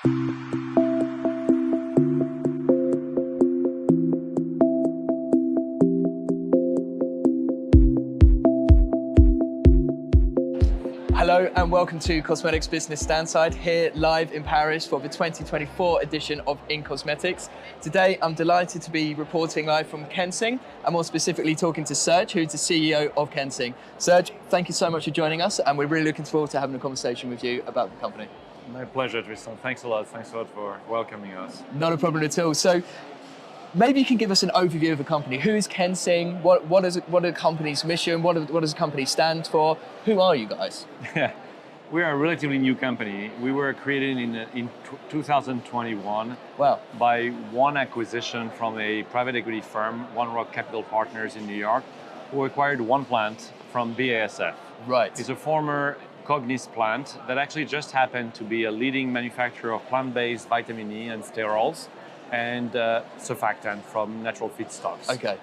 Hello and welcome to Cosmetics Business Standside, here live in Paris for the 2024 edition of In Cosmetics. Today I'm delighted to be reporting live from Kensing, and more specifically talking to Serge, who's the CEO of Kensing. Serge, thank you so much for joining us, and we're really looking forward to having a conversation with you about the company. My pleasure, Tristan. Thanks a lot for welcoming us. Not a problem at all. So maybe you can give us an overview of the company. Who is Kensing? What is the company's mission? What does the company stand for? Who are you guys? Yeah, we are a relatively new company. We were created in 2021 Wow. by one acquisition from a private equity firm, One Rock Capital Partners in New York, who acquired one plant from BASF. Right. It's a former Cognis plant that actually just happened to be a leading manufacturer of plant-based vitamin E and sterols and surfactant from natural feedstocks. Okay.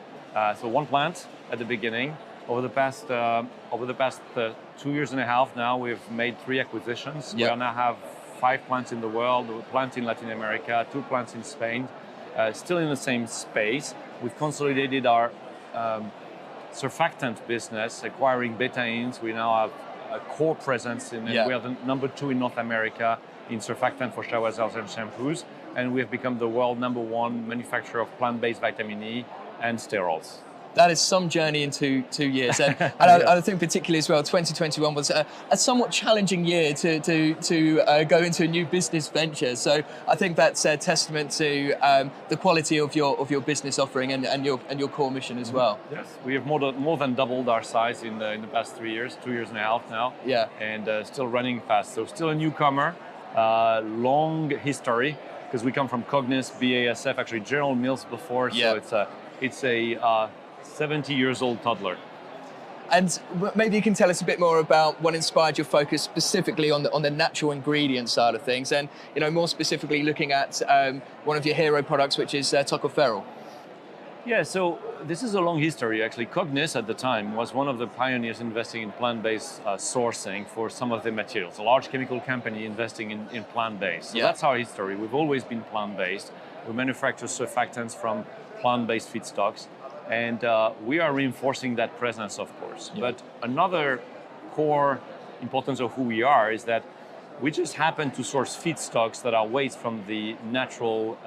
So one plant at the beginning. Over the past 2 years and a half now, we've made 3 acquisitions. Yep. We now have 5 plants in the world, a plant in Latin America, 2 plants in Spain, still in the same space. We've consolidated our surfactant business, acquiring betaines. We now have a core presence in, Yeah. we are the number 2 in North America in surfactant for shower gels and shampoos, and we have become the world number 1 manufacturer of plant-based vitamin E and sterols. That is some journey in two years, and, I think particularly as well, 2021 was a somewhat challenging year to go into a new business venture. So I think that's a testament to the quality of your business offering and your core mission as well. Yes, we have more than doubled our size in the past 3 years, 2 years and a half now. Yeah, and still running fast. So still a newcomer, long history because we come from Cognis, BASF, actually General Mills before. Yeah. So it's a 70 years old toddler. and maybe you can tell us a bit more about what inspired your focus specifically on the natural ingredient side of things, and more specifically looking at one of your hero products, which is tocopherol. Yeah, so this is a long history actually. Cognis at the time was one of the pioneers investing in plant-based sourcing for some of the materials. A large chemical company investing in plant-based. So Yeah. that's our history. We've always been plant-based. We manufacture surfactants from plant-based feedstocks, and we are reinforcing that presence, of course. Yeah. But another core importance of who we are is that we just happen to source feedstocks that are waste from the natural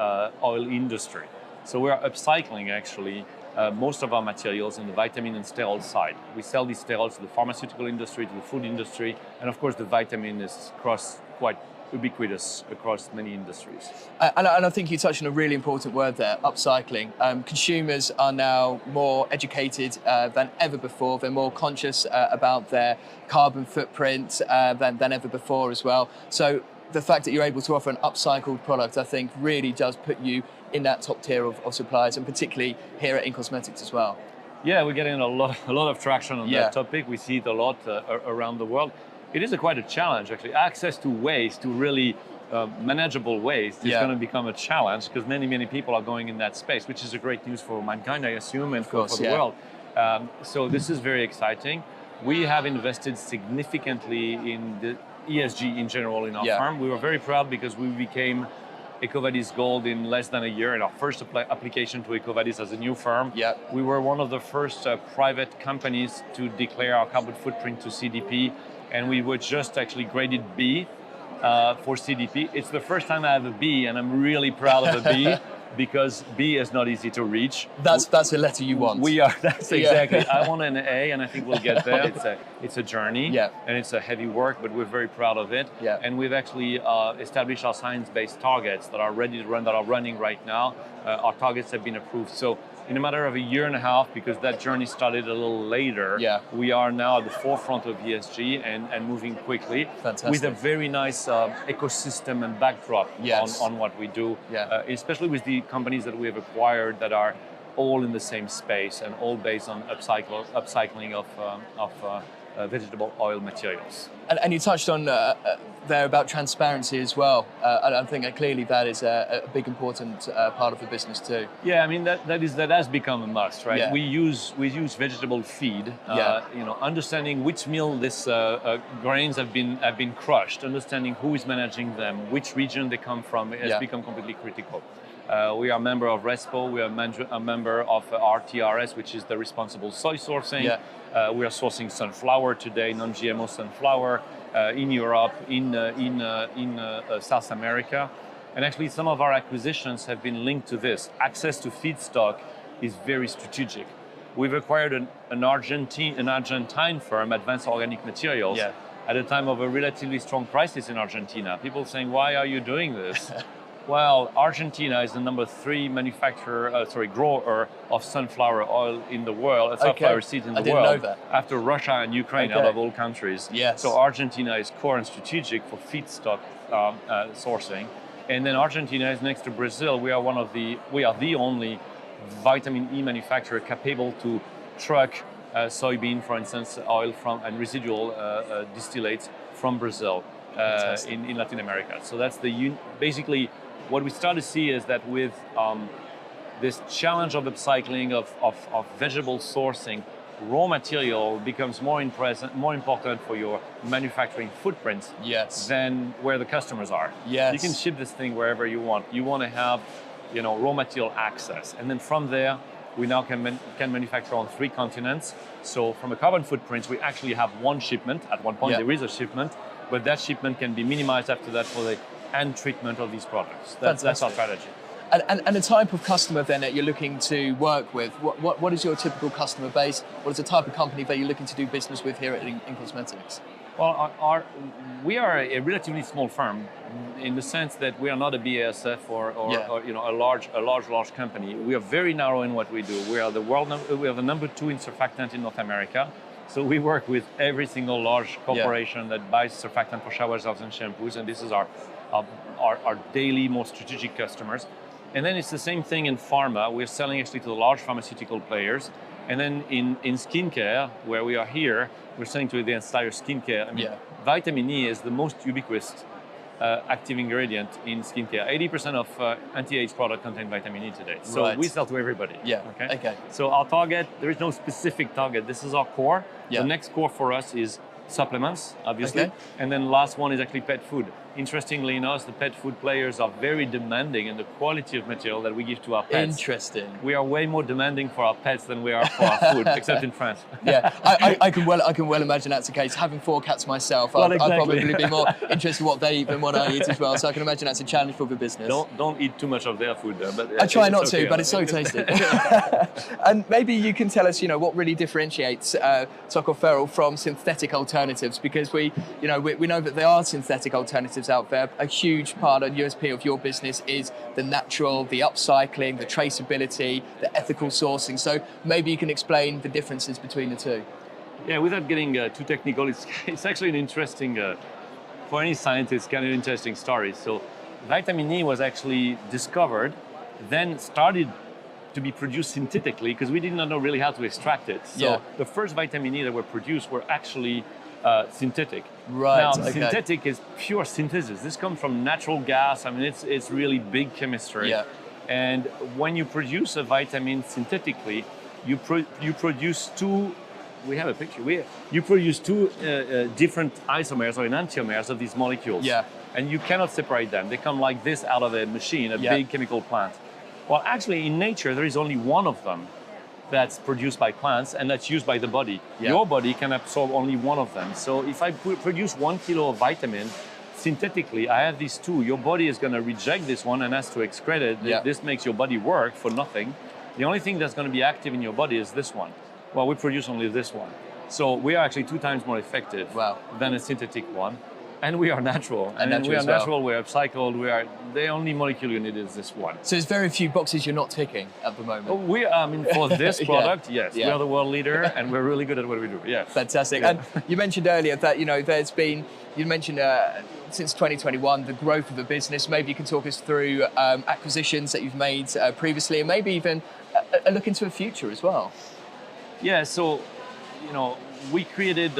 oil industry. So we are upcycling actually most of our materials in the vitamin and sterol side. We sell these sterols to the pharmaceutical industry, to the food industry, and of course the vitamin is quite ubiquitous across many industries. And I think you touched on a really important word there, upcycling. Consumers are now more educated than ever before. They're more conscious about their carbon footprint than ever before as well. So the fact that you're able to offer an upcycled product, I think, really does put you in that top tier of suppliers, and particularly here at In Cosmetics as well. Yeah, we're getting a lot of traction on Yeah. that topic. We see it a lot around the world. It is quite a challenge, actually. Access to waste, to really manageable waste, is Yeah. going to become a challenge because many people are going in that space, which is a great news for mankind, I assume, and for the yeah. world. So this is very exciting. We have invested significantly in the ESG in general in our Yeah. firm. We were very proud because we became EcoVadis Gold in less than a year in our first application to EcoVadis as a new firm. Yeah. We were one of the first private companies to declare our carbon footprint to CDP, and we were just actually graded B for CDP. It's the first time I have a B, and I'm really proud of a B because B is not easy to reach. That's a letter you want. That's exactly. I want an A, and I think we'll get there. It's a journey, Yeah. and it's a heavy work, but we're very proud of it. Yeah. And we've actually established our science-based targets that are ready to run, that are running right now. Our targets have been approved. So in a matter of a year and a half, because that journey started a little later, Yeah. we are now at the forefront of ESG and moving quickly. Fantastic. With a very nice ecosystem and backdrop Yes. on what we do, Yeah. especially with the companies that we have acquired that are all in the same space and all based on upcycling of vegetable oil materials. And you touched on there about transparency as well. I think clearly that is a big important part of the business too. Yeah, I mean that has become a must, right? Yeah. We use vegetable feed. Understanding which mill this grains have been crushed, understanding who is managing them, which region they come from, has become completely critical. We are a member of RESPO. We are a member of RTRS, which is the responsible soy sourcing. Yeah. We are sourcing sunflower today, non-GMO sunflower, in Europe, in South America. And actually, some of our acquisitions have been linked to this. Access to feedstock is very strategic. We've acquired an Argentine firm, Advanced Organic Materials, at a time of a relatively strong crisis in Argentina. People saying, why are you doing this? Well, Argentina is the number 3 grower of sunflower oil in the world, sunflower seeds in the world. I didn't know that. After Russia and Ukraine, out of all countries. Yes. So Argentina is core and strategic for feedstock sourcing. And then Argentina is next to Brazil. We are the only vitamin E manufacturer capable to truck soybean, for instance, oil and residual distillates from Brazil in Latin America. So that's basically. What we start to see is that with this challenge of upcycling, of vegetable sourcing, raw material becomes more important for your manufacturing footprint than where the customers are. Yes. You can ship this thing wherever you want. You want to have, raw material access, and then from there, we now can manufacture on 3 continents. So from a carbon footprint, we actually have one shipment. At one point, there is a shipment, but that shipment can be minimized after that for the and treatment of these products. That's our strategy. And the type of customer then that you're looking to work with, what is your typical customer base? What is the type of company that you're looking to do business with here at In Cosmetics? Well, we are a relatively small firm in the sense that we are not a BASF or a large company. We are very narrow in what we do. We are the number 2 in surfactant in North America. So we work with every single large corporation that buys surfactant for shower gels and shampoos, and this is our daily, more strategic customers. And then it's the same thing in pharma. We're selling actually to the large pharmaceutical players. And then in skincare, where we are here, we're selling to the entire skincare. I mean, vitamin E is the most ubiquitous active ingredient in skincare. 80% of anti-age products contain vitamin E today. So we sell to everybody. Okay. So our target, there is no specific target. This is our core. The next core for us is supplements, obviously. And then last one is actually pet food. Interestingly enough, the pet food players are very demanding in the quality of material that we give to our pets. Interesting. We are way more demanding for our pets than we are for our food, except in France. I can well imagine that's the case. Having 4 cats myself, I'd probably be more interested in what they eat than what I eat as well. So I can imagine that's a challenge for the business. Don't eat too much of their food, though. But I try not to, but it's so tasty. And maybe you can tell us, what really differentiates tocopherol from synthetic alternatives, because we know that there are synthetic alternatives out there. A huge part of USP of your business is the natural, the upcycling, the traceability, the ethical sourcing. So maybe you can explain the differences between the two. Yeah, without getting too technical, it's actually an interesting, for any scientist, kind of interesting story. So vitamin E was actually discovered, then started to be produced synthetically because we did not know really how to extract it. So the first vitamin E that were produced were actually synthetic. Now, synthetic is pure synthesis. This comes from natural gas. I mean, it's really big chemistry. And when you produce a vitamin synthetically, you produce 2. We have a picture. You produce 2 different isomers or enantiomers of these molecules. And you cannot separate them. They come like this out of a machine, a big chemical plant. Well, actually, in nature, there is only one of them that's produced by plants and that's used by the body. Your body can absorb only one of them. So if I produce 1 kilo of vitamin synthetically, I have these 2. Your body is going to reject this one and has to excrete it. This makes your body work for nothing. The only thing that's going to be active in your body is this one. Well, we produce only this one. So we are actually 2 times more effective than a synthetic one. And we are natural. And we are natural, we're upcycled, the only molecule you need is this one. So there's very few boxes you're not ticking at the moment. For this product, yes. We are the world leader and we're really good at what we do. Yes. Fantastic. And you mentioned earlier that, you mentioned since 2021, the growth of the business. Maybe you can talk us through acquisitions that you've made previously and maybe even a look into the future as well. Yeah, so, we created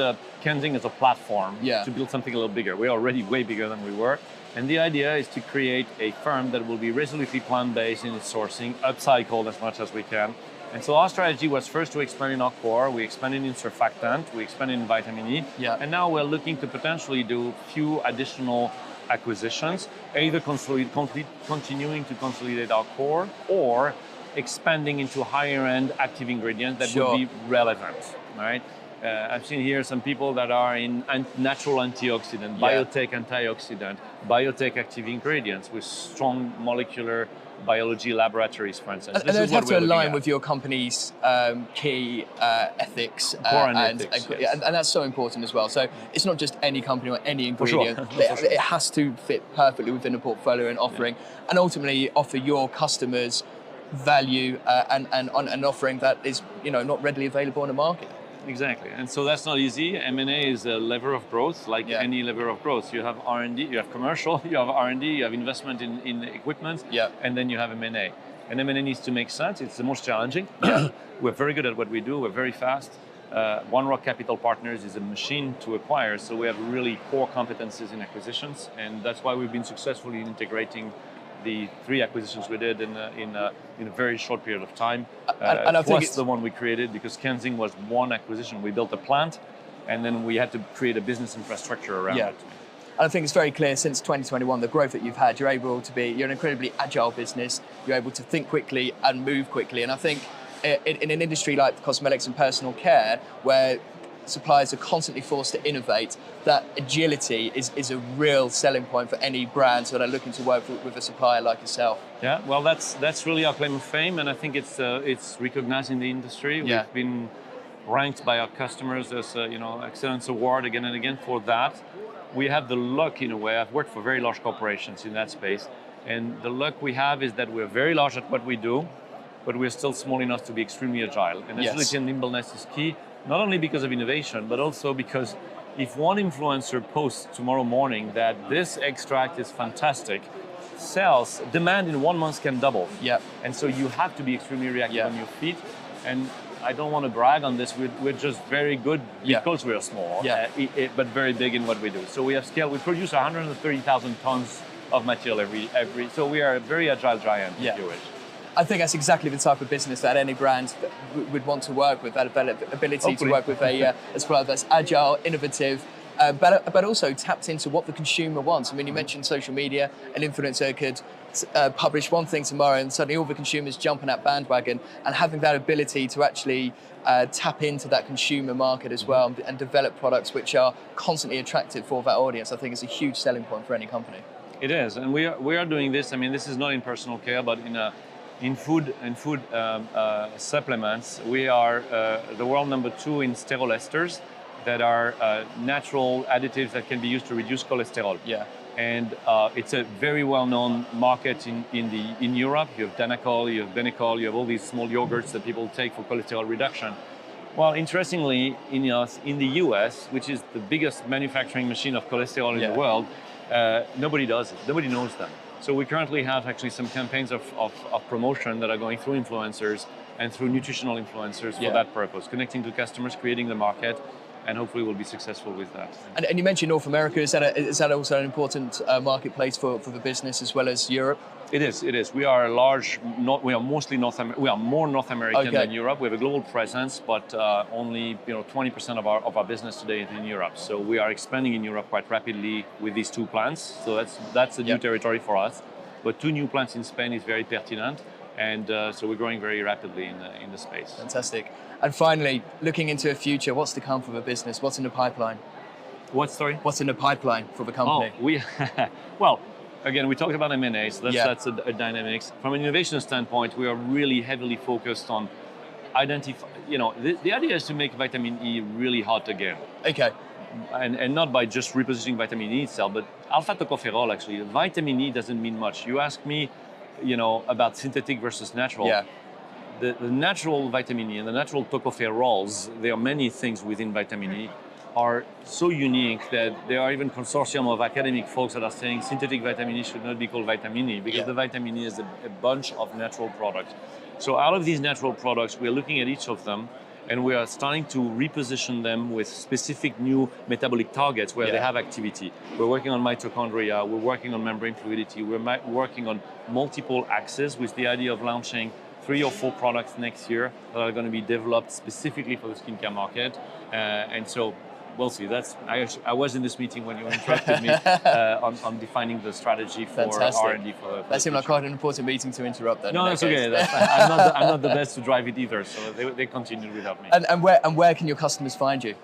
Kensing as a platform Yeah. to build something a little bigger. We're already way bigger than we were. And the idea is to create a firm that will be resolutely plant-based in its sourcing, upcycled as much as we can. And so our strategy was first to expand in our core, we expanded in surfactant, we expanded in vitamin E, and now we're looking to potentially do few additional acquisitions, either continuing to consolidate our core or expanding into higher end active ingredients that would be relevant, right? I've seen here some people that are in natural antioxidant, biotech antioxidant, biotech active ingredients with strong molecular biology laboratories, for instance. And those have to align with your company's key ethics. And that's so important as well. So it's not just any company or any ingredient. It has to fit perfectly within a portfolio and offering, and ultimately offer your customers value and an offering that is not readily available on the market. Exactly, and so that's not easy. M&A is a lever of growth, like any lever of growth. You have R&D, you have commercial, you have R&D, you have investment in equipment, and then you have M&A. And M&A needs to make sense. It's the most challenging. We're very good at what we do. We're very fast. One Rock Capital Partners is a machine to acquire, so we have really core competencies in acquisitions, and that's why we've been successfully integrating the 3 acquisitions we did in a very short period of time. And I think it's the one we created, because Kensing was one acquisition. We built a plant, and then we had to create a business infrastructure around it. And I think it's very clear since 2021, the growth that you've had, you're an incredibly agile business. You're able to think quickly and move quickly. And I think in an industry like cosmetics and personal care, where suppliers are constantly forced to innovate, that agility is a real selling point for any brands that are looking to work with a supplier like yourself. Yeah, well, that's really our claim of fame, and I think it's recognized in the industry. We've been ranked by our customers as Excellence Award again and again for that. We have the luck, in a way. I've worked for very large corporations in that space, and the luck we have is that we're very large at what we do, but we're still small enough to be extremely agile. And agility and nimbleness is key, not only because of innovation, but also because if one influencer posts tomorrow morning that this extract is fantastic, demand in 1 month can double. And so you have to be extremely reactive on your feet. And I don't want to brag on this, we're just very good because we're small, but very big in what we do. So we have scale. We produce 130,000 tons of material every. So we are a very agile giant, if you wish. I think that's exactly the type of business that any brand would want to work with, that ability to work with a supplier that's agile, innovative, but also tapped into what the consumer wants. I mean, you mentioned social media. An influencer could publish one thing tomorrow and suddenly all the consumers jump on that bandwagon, and having that ability to actually tap into that consumer market as well and develop products which are constantly attractive for that audience, I think is a huge selling point for any company. It is, and we are doing this. I mean, this is not in personal care, but in food supplements. We are the world number 2 in sterol esters, that are natural additives that can be used to reduce cholesterol. And it's a very well-known market in Europe. You have Danacol, you have Benecol, you have all these small yogurts that people take for cholesterol reduction. Well, interestingly, in the US, which is the biggest manufacturing machine of cholesterol in the world, nobody does it. Nobody knows them. So we currently have actually some campaigns of promotion that are going through influencers and through nutritional influencers for that purpose, connecting to customers, creating the market, and hopefully we'll be successful with that. And you mentioned North America. Is that also an important marketplace for the business as well as Europe? It is. We are more North American than Europe. We have a global presence, but only 20% of our business today is in Europe. So we are expanding in Europe quite rapidly with these 2 plants. So that's a new territory for us. But 2 new plants in Spain is very pertinent, and so we're growing very rapidly in the space. Fantastic. And finally, looking into the future, what's to come for the business? What's in the pipeline? What's in the pipeline for the company? Well. Again, we talked about M&A, so that's a dynamics. From an innovation standpoint, we are really heavily focused on the idea is to make vitamin E really hot again. Okay. And not by just repositioning vitamin E itself, but alpha tocopherol, actually. Vitamin E doesn't mean much. You ask me, about synthetic versus natural. The natural vitamin E and the natural tocopherols, there are many things within vitamin E, are so unique that there are even consortium of academic folks that are saying synthetic vitamin E should not be called vitamin E, because the vitamin E is a bunch of natural products. So out of these natural products, we're looking at each of them and we are starting to reposition them with specific new metabolic targets where they have activity. We're working on mitochondria, we're working on membrane fluidity, we're working on multiple axes with the idea of launching 3 or 4 products next year that are going to be developed specifically for the skincare market. And so we'll see. I was in this meeting when you interrupted me on defining the strategy for R&D. That seemed like quite an important meeting to interrupt then. No, that's okay. I'm not the best to drive it either, so they continued without me. And where can your customers find you?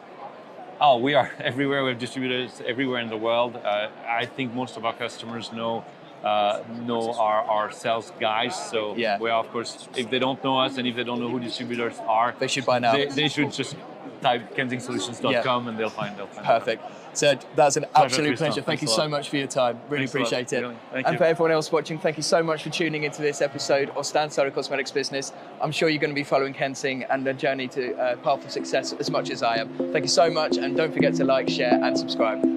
Oh, we are everywhere. We have distributors everywhere in the world. I think most of our customers know our sales guys. So we are, of course, if they don't know us and if they don't know who distributors are, they should buy now. They should just type kensingsolutions.com and they'll find Perfect. Serge, that's an absolute pleasure. Thank you so much for your time. Really appreciate it. And for everyone else watching, thank you so much for tuning into this episode of Stand Soda Cosmetics Business. I'm sure you're going to be following Kensing and the journey to path of success as much as I am. Thank you so much, and don't forget to like, share, and subscribe.